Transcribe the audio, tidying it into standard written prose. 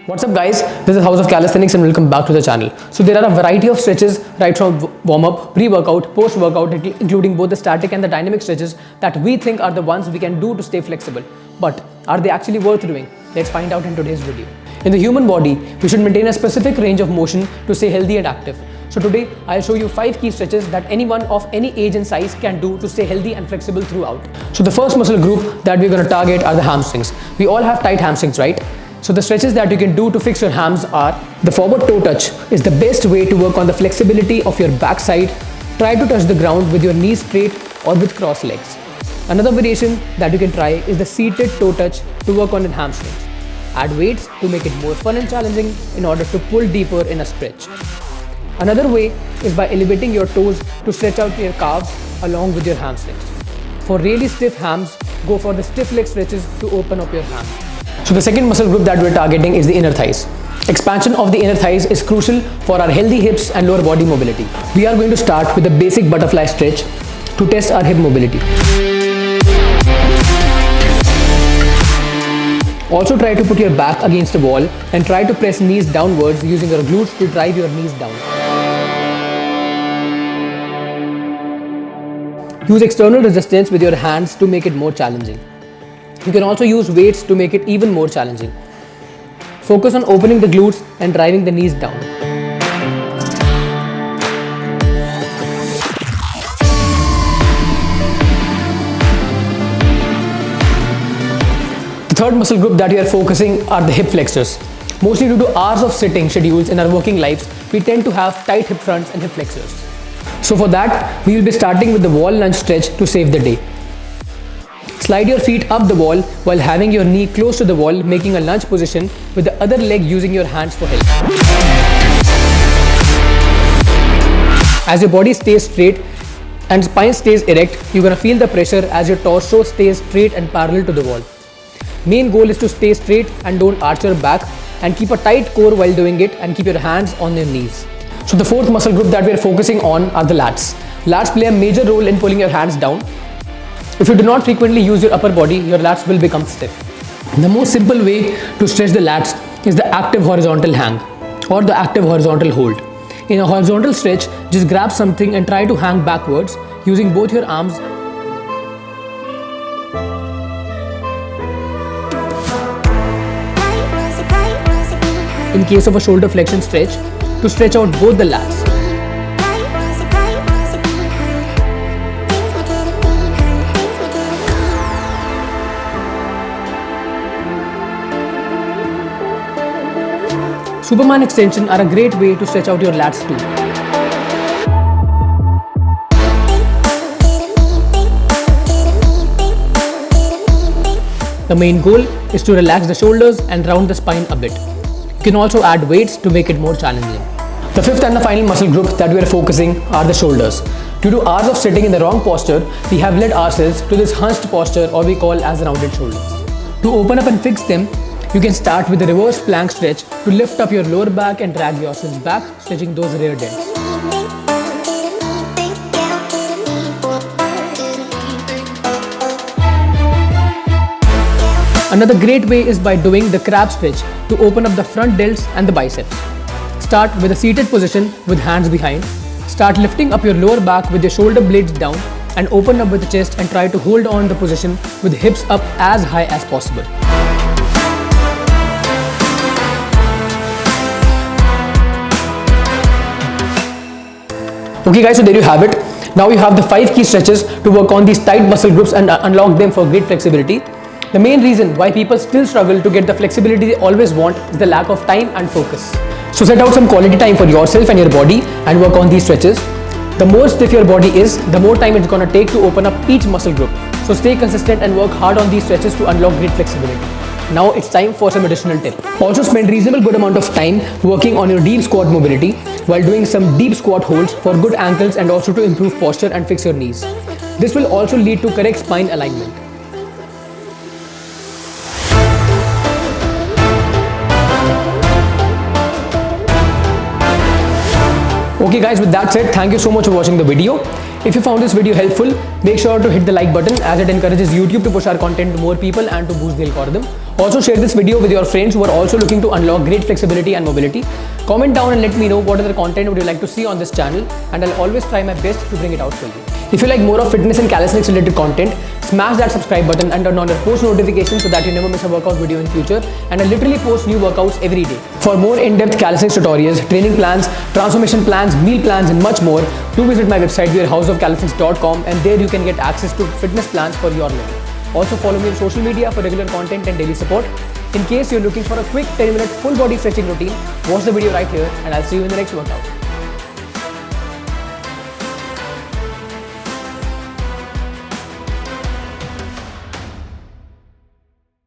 What's up guys, this is House of Calisthenics and welcome back to the channel. So there are a variety of stretches right from warm-up, pre-workout, post-workout, including both the static and the dynamic stretches that we think are the ones we can do to stay flexible. But are they actually worth doing? Let's find out in today's video. In the human body, we should maintain a specific range of motion to stay healthy and active. So today, I'll show you 5 key stretches that anyone of any age and size can do to stay healthy and flexible throughout. So the first muscle group that we're going to target are the hamstrings. We all have tight hamstrings, right? So the stretches that you can do to fix your hams are: the forward toe touch is the best way to work on the flexibility of your backside. Try to touch the ground with your knees straight or with crossed legs. Another variation that you can try is the seated toe touch to work on your hamstrings. Add weights to make it more fun and challenging in order to pull deeper in a stretch. Another way is by elevating your toes to stretch out your calves along with your hamstrings. For really stiff hams, go for the stiff leg stretches to open up your hams. So the second muscle group that we're targeting is the inner thighs. Expansion of the inner thighs is crucial for our healthy hips and lower body mobility. We are going to start with a basic butterfly stretch to test our hip mobility. Also try to put your back against the wall and try to press knees downwards using your glutes to drive your knees down. Use external resistance with your hands to make it more challenging. You can also use weights to make it even more challenging. Focus on opening the glutes and driving the knees down. The third muscle group that we are focusing are the hip flexors. Mostly due to hours of sitting schedules in our working lives, we tend to have tight hip fronts and hip flexors. So for that, we will be starting with the wall lunge stretch to save the day. Slide your feet up the wall while having your knee close to the wall, making a lunge position with the other leg using your hands for help. As your body stays straight and spine stays erect, you're going to feel the pressure as your torso stays straight and parallel to the wall. Main goal is to stay straight and don't arch your back, and keep a tight core while doing it, and keep your hands on your knees. So the fourth muscle group that we are focusing on are the lats. Lats play a major role in pulling your hands down. If you do not frequently use your upper body, your lats will become stiff. The most simple way to stretch the lats is the active horizontal hang or the active horizontal hold. In a horizontal stretch, just grab something and try to hang backwards using both your arms. In case of a shoulder flexion stretch, to stretch out both the lats. Superman extension are a great way to stretch out your lats too. The main goal is to relax the shoulders and round the spine a bit. You can also add weights to make it more challenging. The fifth and the final muscle group that we are focusing are the shoulders. Due to hours of sitting in the wrong posture, we have led ourselves to this hunched posture, or we call as rounded shoulders. To open up and fix them, you can start with a reverse plank stretch to lift up your lower back and drag yourself back, stretching those rear dents. Another great way is by doing the crab stretch to open up the front delts and the biceps. Start with a seated position with hands behind. Start lifting up your lower back with your shoulder blades down and open up with the chest, and try to hold on the position with hips up as high as possible. Okay guys, so there you have it. Now you have the 5 key stretches to work on these tight muscle groups and unlock them for great flexibility. The main reason why people still struggle to get the flexibility they always want is the lack of time and focus. So set out some quality time for yourself and your body and work on these stretches. The more stiff your body is, the more time it's going to take to open up each muscle group. So stay consistent and work hard on these stretches to unlock great flexibility. Now it's time for some additional tip. Also spend reasonable good amount of time working on your deep squat mobility while doing some deep squat holds for good ankles and also to improve posture and fix your knees. This will also lead to correct spine alignment. Okay guys, with that said, thank you so much for watching the video. If you found this video helpful, make sure to hit the like button as it encourages YouTube to push our content to more people and to boost the algorithm. Also share this video with your friends who are also looking to unlock great flexibility and mobility. Comment down and let me know what other content would you like to see on this channel, and I'll always try my best to bring it out for you. If you like more of fitness and calisthenics related content, smash that subscribe button and turn on your post notifications so that you never miss a workout video in future, and I literally post new workouts every day. For more in-depth calisthenics tutorials, training plans, transformation plans, meal plans and much more, do visit my website houseofcalisthenics.com, and there you can get access to fitness plans for your level. Also follow me on social media for regular content and daily support. In case you're looking for a quick 10-minute full body stretching routine, watch the video right here, and I'll see you in the next workout.